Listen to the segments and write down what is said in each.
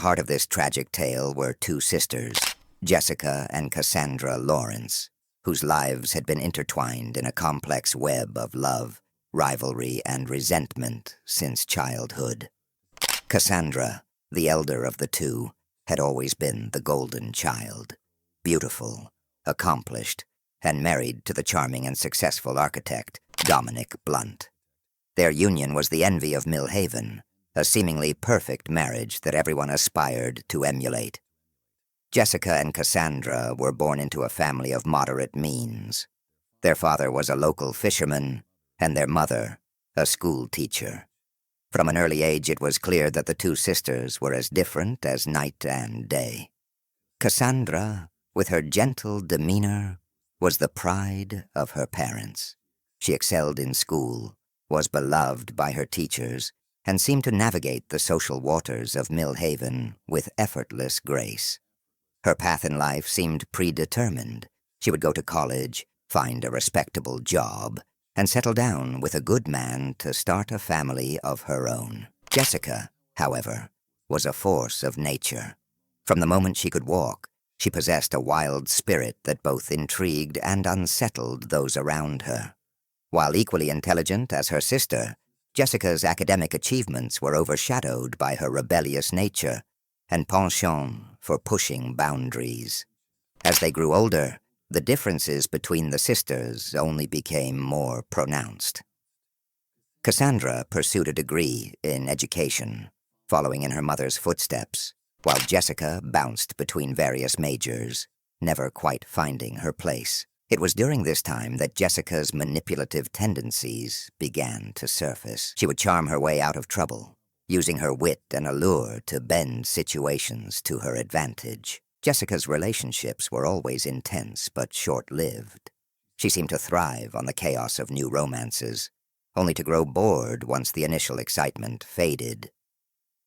heart of this tragic tale were two sisters, Jessica and Cassandra Lawrence, whose lives had been intertwined in a complex web of love, rivalry, and resentment since childhood. Cassandra, the elder of the two, had always been the golden child, beautiful, accomplished, and married to the charming and successful architect, Dominic Blunt. Their union was the envy of Millhaven, a seemingly perfect marriage that everyone aspired to emulate. Jessica and Cassandra were born into a family of moderate means. Their father was a local fisherman, and their mother, a school teacher. From an early age, it was clear that the two sisters were as different as night and day. Cassandra, with her gentle demeanor, was the pride of her parents. She excelled in school, was beloved by her teachers, and seemed to navigate the social waters of Millhaven with effortless grace. Her path in life seemed predetermined. She would go to college, find a respectable job, and settle down with a good man to start a family of her own. Jessica, however, was a force of nature. From the moment she could walk, she possessed a wild spirit that both intrigued and unsettled those around her. While equally intelligent as her sister, Jessica's academic achievements were overshadowed by her rebellious nature and penchant for pushing boundaries. As they grew older, the differences between the sisters only became more pronounced. Cassandra pursued a degree in education, following in her mother's footsteps, while Jessica bounced between various majors, never quite finding her place. It was during this time that Jessica's manipulative tendencies began to surface. She would charm her way out of trouble, using her wit and allure to bend situations to her advantage. Jessica's relationships were always intense but short-lived. She seemed to thrive on the chaos of new romances, only to grow bored once the initial excitement faded.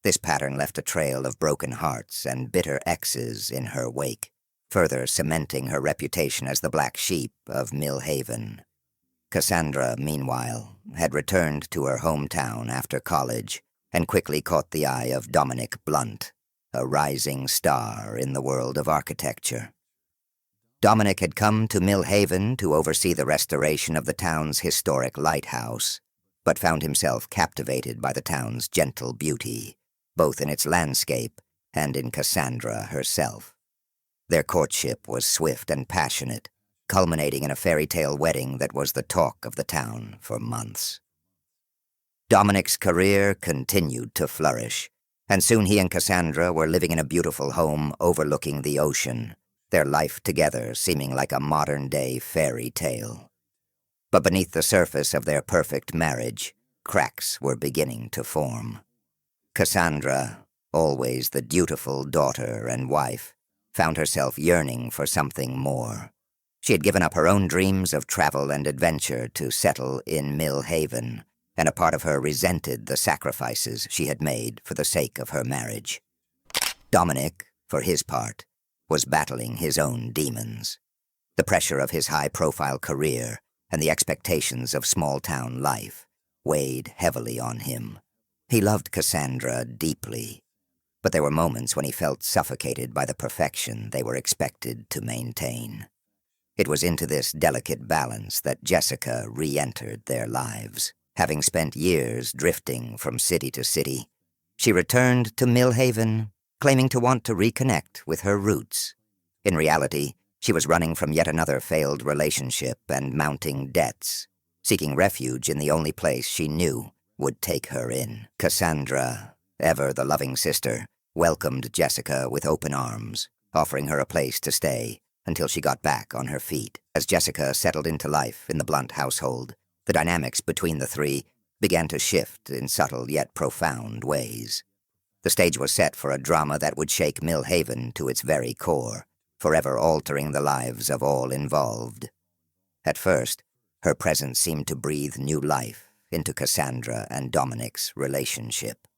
This pattern left a trail of broken hearts and bitter exes in her wake, further cementing her reputation as the black sheep of Millhaven. Cassandra, meanwhile, had returned to her hometown after college and quickly caught the eye of Dominic Blunt, a rising star in the world of architecture. Dominic had come to Millhaven to oversee the restoration of the town's historic lighthouse, but found himself captivated by the town's gentle beauty, both in its landscape and in Cassandra herself. Their courtship was swift and passionate, culminating in a fairy tale wedding that was the talk of the town for months. Dominic's career continued to flourish, and soon he and Cassandra were living in a beautiful home overlooking the ocean, their life together seeming like a modern-day fairy tale. But beneath the surface of their perfect marriage, cracks were beginning to form. Cassandra, always the dutiful daughter and wife, found herself yearning for something more. She had given up her own dreams of travel and adventure to settle in Millhaven, and a part of her resented the sacrifices she had made for the sake of her marriage. Dominic, for his part, was battling his own demons. The pressure of his high-profile career and the expectations of small-town life weighed heavily on him. He loved Cassandra deeply, but there were moments when he felt suffocated by the perfection they were expected to maintain. It was into this delicate balance that Jessica re-entered their lives. Having spent years drifting from city to city, she returned to Millhaven, claiming to want to reconnect with her roots. In reality, she was running from yet another failed relationship and mounting debts, seeking refuge in the only place she knew would take her in. Cassandra, ever the loving sister, welcomed Jessica with open arms, offering her a place to stay until she got back on her feet. As Jessica settled into life in the Blunt household, the dynamics between the three began to shift in subtle yet profound ways. The stage was set for a drama that would shake Millhaven to its very core, forever altering the lives of all involved. At first, her presence seemed to breathe new life into Cassandra and Dominic's relationship.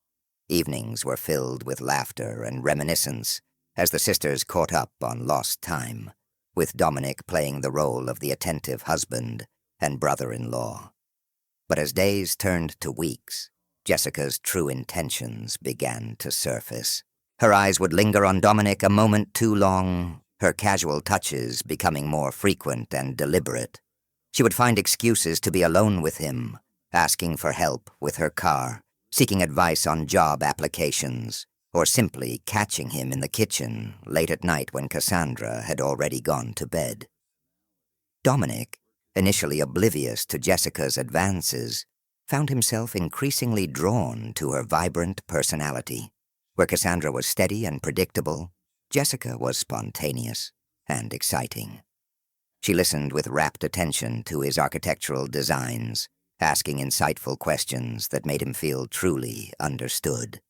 Evenings were filled with laughter and reminiscence as the sisters caught up on lost time, with Dominic playing the role of the attentive husband and brother-in-law. But as days turned to weeks, Jessica's true intentions began to surface. Her eyes would linger on Dominic a moment too long, her casual touches becoming more frequent and deliberate. She would find excuses to be alone with him, asking for help with her car, seeking advice on job applications, or simply catching him in the kitchen late at night when Cassandra had already gone to bed. Dominic, initially oblivious to Jessica's advances, found himself increasingly drawn to her vibrant personality. Where Cassandra was steady and predictable, Jessica was spontaneous and exciting. She listened with rapt attention to his architectural designs, asking insightful questions that made him feel truly understood.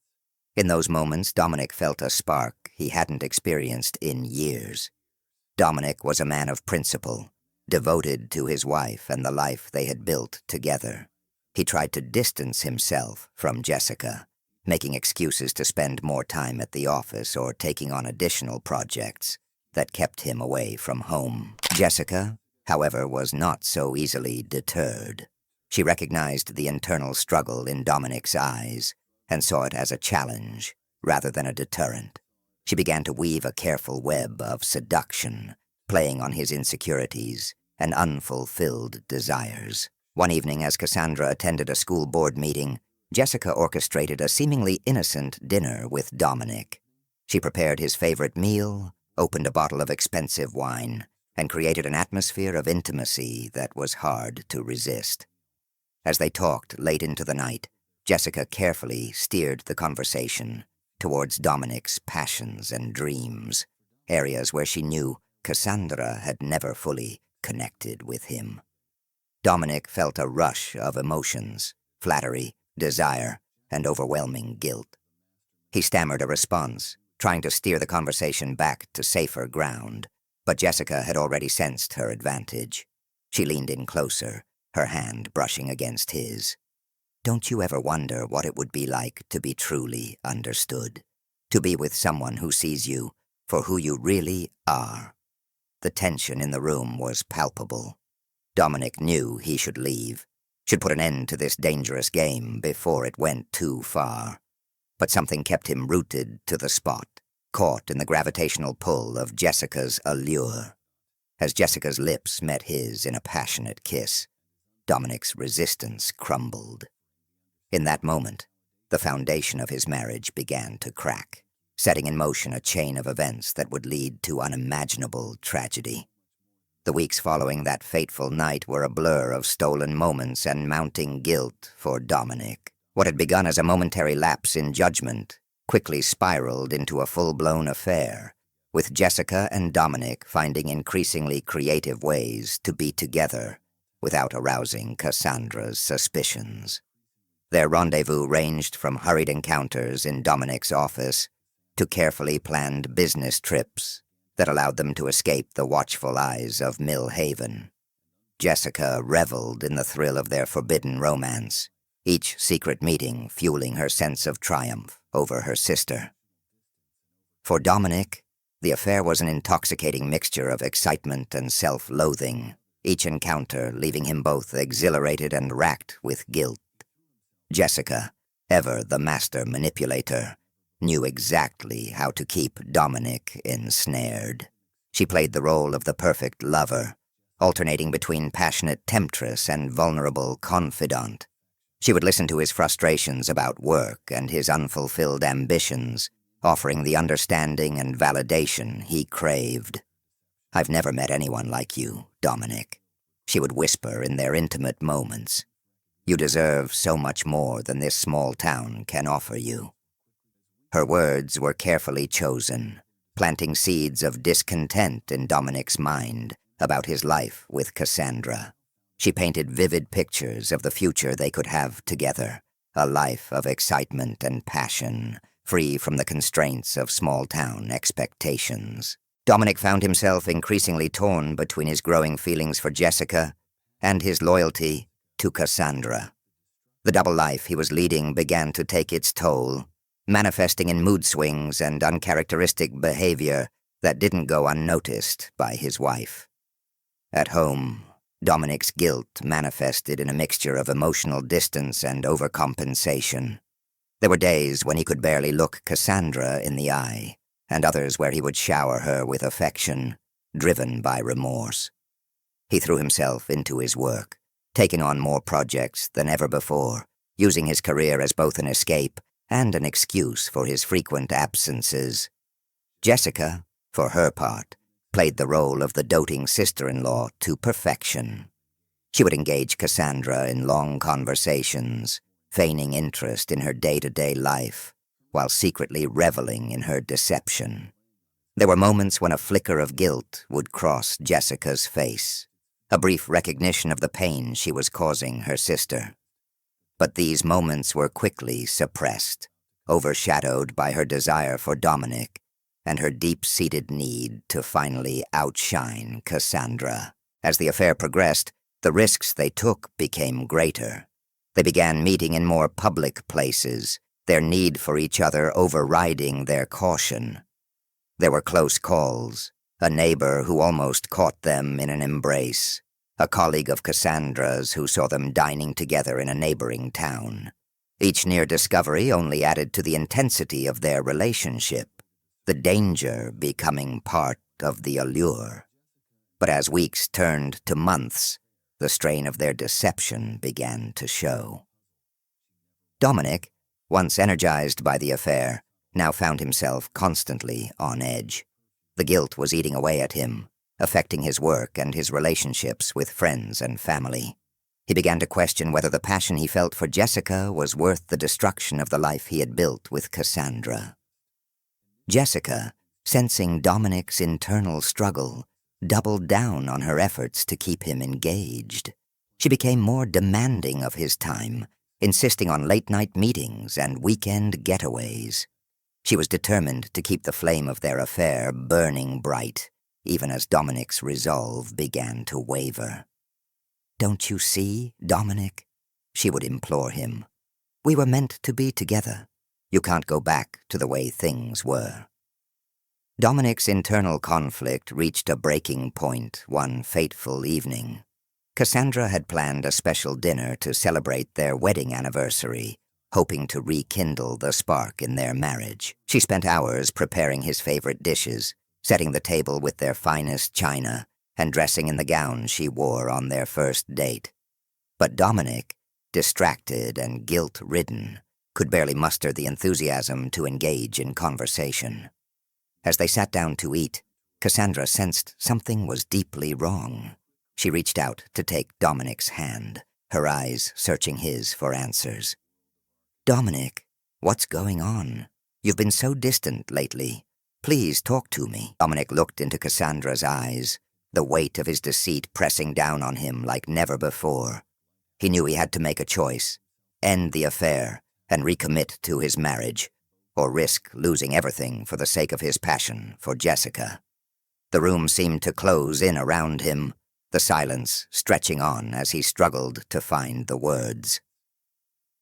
In those moments, Dominic felt a spark he hadn't experienced in years. Dominic was a man of principle, devoted to his wife and the life they had built together. He tried to distance himself from Jessica, making excuses to spend more time at the office or taking on additional projects that kept him away from home. Jessica, however, was not so easily deterred. She recognized the internal struggle in Dominic's eyes and saw it as a challenge rather than a deterrent. She began to weave a careful web of seduction, playing on his insecurities and unfulfilled desires. One evening, as Cassandra attended a school board meeting, Jessica orchestrated a seemingly innocent dinner with Dominic. She prepared his favorite meal, opened a bottle of expensive wine, and created an atmosphere of intimacy that was hard to resist. As they talked late into the night, Jessica carefully steered the conversation towards Dominic's passions and dreams, areas where she knew Cassandra had never fully connected with him. Dominic felt a rush of emotions, flattery, desire, and overwhelming guilt. He stammered a response, trying to steer the conversation back to safer ground, but Jessica had already sensed her advantage. She leaned in closer, her hand brushing against his. "Don't you ever wonder what it would be like to be truly understood? To be with someone who sees you for who you really are?" The tension in the room was palpable. Dominic knew he should leave, should put an end to this dangerous game before it went too far. But something kept him rooted to the spot, caught in the gravitational pull of Jessica's allure. As Jessica's lips met his in a passionate kiss, Dominic's resistance crumbled. In that moment, the foundation of his marriage began to crack, setting in motion a chain of events that would lead to unimaginable tragedy. The weeks following that fateful night were a blur of stolen moments and mounting guilt for Dominic. What had begun as a momentary lapse in judgment quickly spiraled into a full-blown affair, with Jessica and Dominic finding increasingly creative ways to be together without arousing Cassandra's suspicions. Their rendezvous ranged from hurried encounters in Dominic's office to carefully planned business trips that allowed them to escape the watchful eyes of Mill Haven. Jessica reveled in the thrill of their forbidden romance, each secret meeting fueling her sense of triumph over her sister. For Dominic, the affair was an intoxicating mixture of excitement and self-loathing, each encounter leaving him both exhilarated and racked with guilt. Jessica, ever the master manipulator, knew exactly how to keep Dominic ensnared. She played the role of the perfect lover, alternating between passionate temptress and vulnerable confidant. She would listen to his frustrations about work and his unfulfilled ambitions, offering the understanding and validation he craved. "I've never met anyone like you, Dominic," she would whisper in their intimate moments. "You deserve so much more than this small town can offer you." Her words were carefully chosen, planting seeds of discontent in Dominic's mind about his life with Cassandra. She painted vivid pictures of the future they could have together, a life of excitement and passion, free from the constraints of small-town expectations. Dominic found himself increasingly torn between his growing feelings for Jessica and his loyalty to Cassandra. The double life he was leading began to take its toll, manifesting in mood swings and uncharacteristic behavior that didn't go unnoticed by his wife. At home, Dominic's guilt manifested in a mixture of emotional distance and overcompensation. There were days when he could barely look Cassandra in the eye, and others where he would shower her with affection, driven by remorse. He threw himself into his work, taking on more projects than ever before, using his career as both an escape and an excuse for his frequent absences. Jessica, for her part, played the role of the doting sister-in-law to perfection. She would engage Cassandra in long conversations, feigning interest in her day-to-day life, while secretly reveling in her deception. There were moments when a flicker of guilt would cross Jessica's face, a brief recognition of the pain she was causing her sister. But these moments were quickly suppressed, overshadowed by her desire for Dominic and her deep-seated need to finally outshine Cassandra. As the affair progressed, the risks they took became greater. They began meeting in more public places, their need for each other overriding their caution. There were close calls, a neighbor who almost caught them in an embrace, a colleague of Cassandra's who saw them dining together in a neighboring town. Each near discovery only added to the intensity of their relationship, the danger becoming part of the allure. But as weeks turned to months, the strain of their deception began to show. Dominic, once energized by the affair, now found himself constantly on edge. The guilt was eating away at him, affecting his work and his relationships with friends and family. He began to question whether the passion he felt for Jessica was worth the destruction of the life he had built with Cassandra. Jessica, sensing Dominic's internal struggle, doubled down on her efforts to keep him engaged. She became more demanding of his time, insisting on late-night meetings and weekend getaways. She was determined to keep the flame of their affair burning bright, even as Dominic's resolve began to waver. "Don't you see, Dominic?" she would implore him. "We were meant to be together. You can't go back to the way things were." Dominic's internal conflict reached a breaking point one fateful evening. Cassandra had planned a special dinner to celebrate their wedding anniversary, hoping to rekindle the spark in their marriage. She spent hours preparing his favorite dishes, setting the table with their finest china, and dressing in the gown she wore on their first date. But Dominic, distracted and guilt-ridden, could barely muster the enthusiasm to engage in conversation. As they sat down to eat, Cassandra sensed something was deeply wrong. She reached out to take Dominic's hand, her eyes searching his for answers. "Dominic, what's going on? You've been so distant lately. Please talk to me." Dominic looked into Cassandra's eyes, the weight of his deceit pressing down on him like never before. He knew he had to make a choice, end the affair and recommit to his marriage, or risk losing everything for the sake of his passion for Jessica. The room seemed to close in around him, the silence stretching on as he struggled to find the words.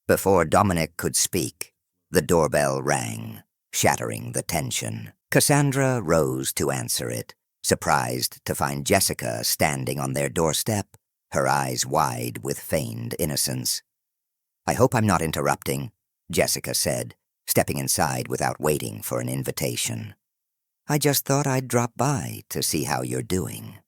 Before Dominic could speak, the doorbell rang, shattering the tension. Cassandra rose to answer it, surprised to find Jessica standing on their doorstep, her eyes wide with feigned innocence. "I hope I'm not interrupting," Jessica said, stepping inside without waiting for an invitation. "I just thought I'd drop by to see how you're doing."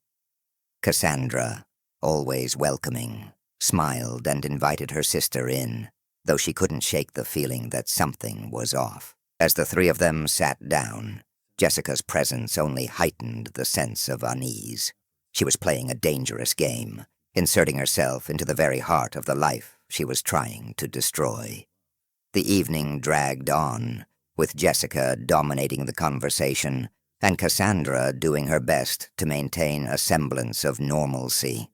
Cassandra, always welcoming, smiled and invited her sister in, though she couldn't shake the feeling that something was off. As the three of them sat down, Jessica's presence only heightened the sense of unease. She was playing a dangerous game, inserting herself into the very heart of the life she was trying to destroy. The evening dragged on, with Jessica dominating the conversation and Cassandra doing her best to maintain a semblance of normalcy.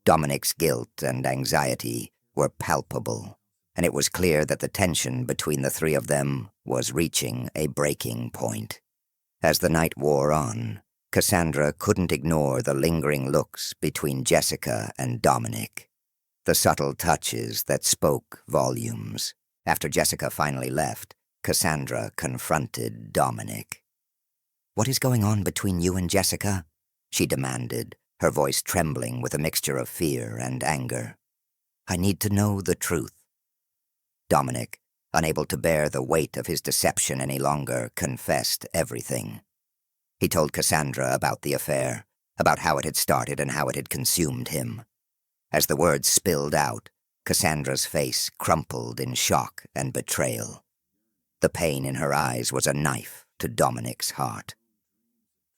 Dominic's guilt and anxiety were palpable, and it was clear that the tension between the three of them was reaching a breaking point. As the night wore on, Cassandra couldn't ignore the lingering looks between Jessica and Dominic, the subtle touches that spoke volumes. After Jessica finally left, Cassandra confronted Dominic. "What is going on between you and Jessica?" she demanded, her voice trembling with a mixture of fear and anger. "I need to know the truth." Dominic, unable to bear the weight of his deception any longer, confessed everything. He told Cassandra about the affair, about how it had started and how it had consumed him. As the words spilled out, Cassandra's face crumpled in shock and betrayal. The pain in her eyes was a knife to Dominic's heart.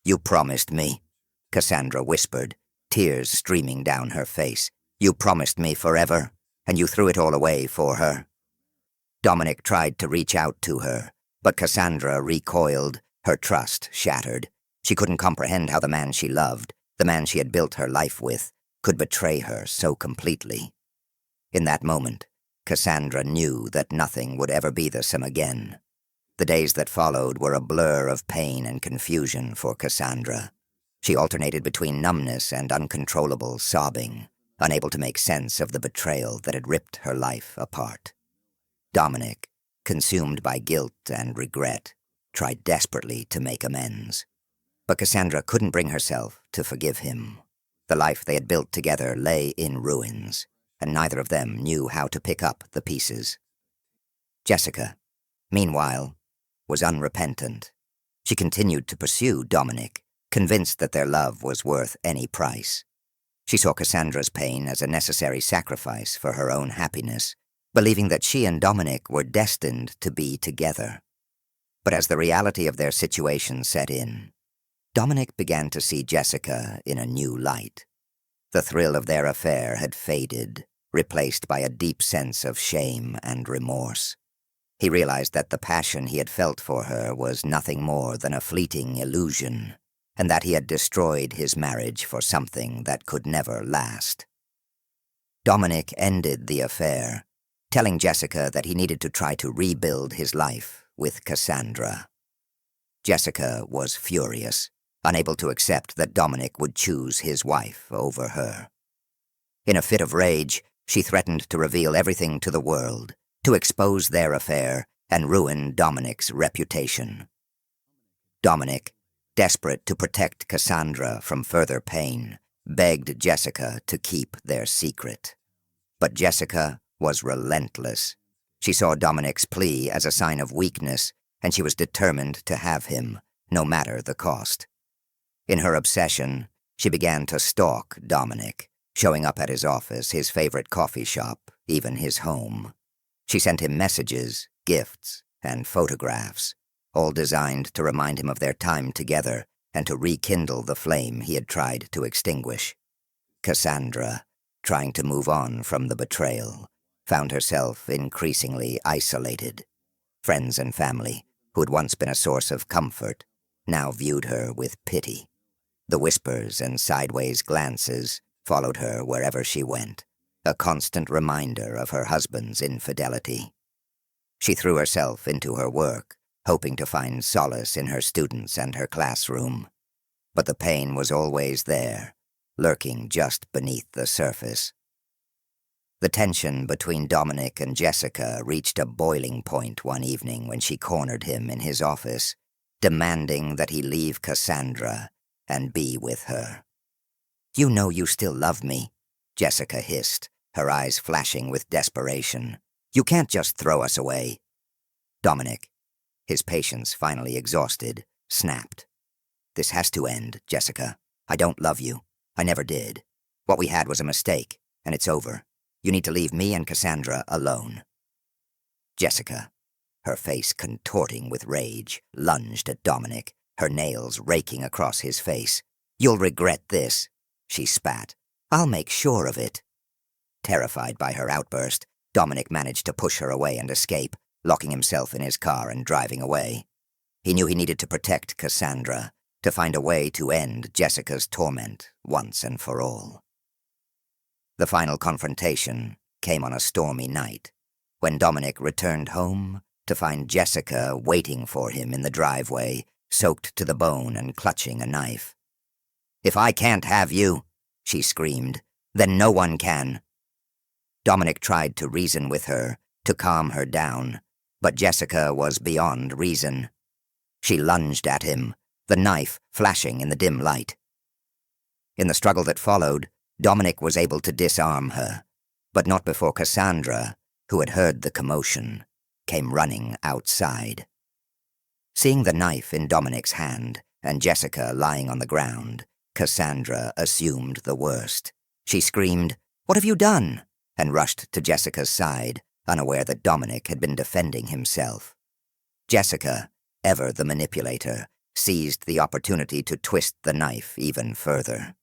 "You promised me," Cassandra whispered, tears streaming down her face. "You promised me forever, and you threw it all away for her." Dominic tried to reach out to her, but Cassandra recoiled, her trust shattered. She couldn't comprehend how the man she loved, the man she had built her life with, could betray her so completely. In that moment, Cassandra knew that nothing would ever be the same again. The days that followed were a blur of pain and confusion for Cassandra. She alternated between numbness and uncontrollable sobbing, unable to make sense of the betrayal that had ripped her life apart. Dominic, consumed by guilt and regret, tried desperately to make amends. But Cassandra couldn't bring herself to forgive him. The life they had built together lay in ruins, and neither of them knew how to pick up the pieces. Jessica, meanwhile, was unrepentant. She continued to pursue Dominic, convinced that their love was worth any price. She saw Cassandra's pain as a necessary sacrifice for her own happiness, believing that she and Dominic were destined to be together. But as the reality of their situation set in, Dominic began to see Jessica in a new light. The thrill of their affair had faded, replaced by a deep sense of shame and remorse. He realized that the passion he had felt for her was nothing more than a fleeting illusion, and that he had destroyed his marriage for something that could never last. Dominic ended the affair, telling Jessica that he needed to try to rebuild his life with Cassandra. Jessica was furious, unable to accept that Dominic would choose his wife over her. In a fit of rage, she threatened to reveal everything to the world, to expose their affair and ruin Dominic's reputation. Dominic, desperate to protect Cassandra from further pain, begged Jessica to keep their secret. But Jessica was relentless. She saw Dominic's plea as a sign of weakness, and she was determined to have him, no matter the cost. In her obsession, she began to stalk Dominic, showing up at his office, his favorite coffee shop, even his home. She sent him messages, gifts, and photographs, all designed to remind him of their time together and to rekindle the flame he had tried to extinguish. Cassandra, trying to move on from the betrayal, found herself increasingly isolated. Friends and family, who had once been a source of comfort, now viewed her with pity. The whispers and sideways glances followed her wherever she went, a constant reminder of her husband's infidelity. She threw herself into her work, hoping to find solace in her students and her classroom. But the pain was always there, lurking just beneath the surface. The tension between Dominic and Jessica reached a boiling point one evening when she cornered him in his office, demanding that he leave Cassandra and be with her. "You know you still love me," Jessica hissed, her eyes flashing with desperation. "You can't just throw us away." Dominic, his patience finally exhausted, snapped. "This has to end, Jessica. I don't love you. I never did. What we had was a mistake, and it's over. You need to leave me and Cassandra alone." Jessica, her face contorting with rage, lunged at Dominic, her nails raking across his face. "You'll regret this," she spat. "I'll make sure of it." Terrified by her outburst, Dominic managed to push her away and escape, locking himself in his car and driving away. He knew he needed to protect Cassandra, to find a way to end Jessica's torment once and for all. The final confrontation came on a stormy night, when Dominic returned home to find Jessica waiting for him in the driveway, soaked to the bone and clutching a knife. "If I can't have you," she screamed, "then no one can." Dominic tried to reason with her, to calm her down, but Jessica was beyond reason. She lunged at him, the knife flashing in the dim light. In the struggle that followed, Dominic was able to disarm her, but not before Cassandra, who had heard the commotion, came running outside. Seeing the knife in Dominic's hand and Jessica lying on the ground, Cassandra assumed the worst. She screamed, "What have you done?" and rushed to Jessica's side, unaware that Dominic had been defending himself. Jessica, ever the manipulator, seized the opportunity to twist the knife even further.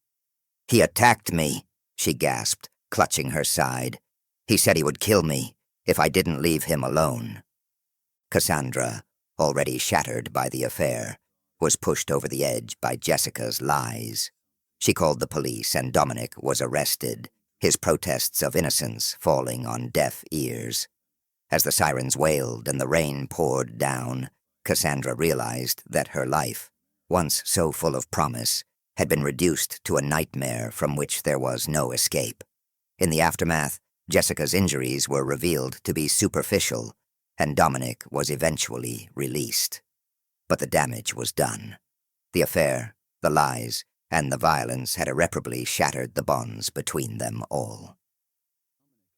"He attacked me," she gasped, clutching her side. "He said he would kill me if I didn't leave him alone." Cassandra, already shattered by the affair, was pushed over the edge by Jessica's lies. She called the police and Dominic was arrested, his protests of innocence falling on deaf ears. As the sirens wailed and the rain poured down, Cassandra realized that her life, once so full of promise, had been reduced to a nightmare from which there was no escape. In the aftermath, Jessica's injuries were revealed to be superficial, and Dominic was eventually released. But the damage was done. The affair, the lies, and the violence had irreparably shattered the bonds between them all.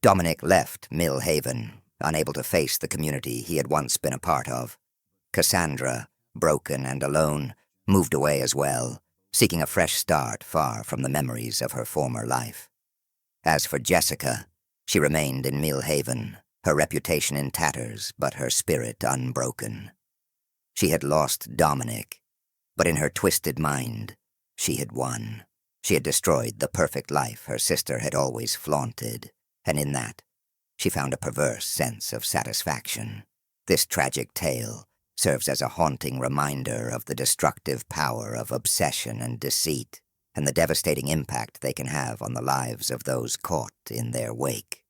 Dominic left Mill Haven, unable to face the community he had once been a part of. Cassandra, broken and alone, moved away as well, seeking a fresh start far from the memories of her former life. As for Jessica, she remained in Mill Haven, her reputation in tatters but her spirit unbroken. She had lost Dominic, but in her twisted mind, she had won. She had destroyed the perfect life her sister had always flaunted, and in that, she found a perverse sense of satisfaction. This tragic tale serves as a haunting reminder of the destructive power of obsession and deceit, and the devastating impact they can have on the lives of those caught in their wake.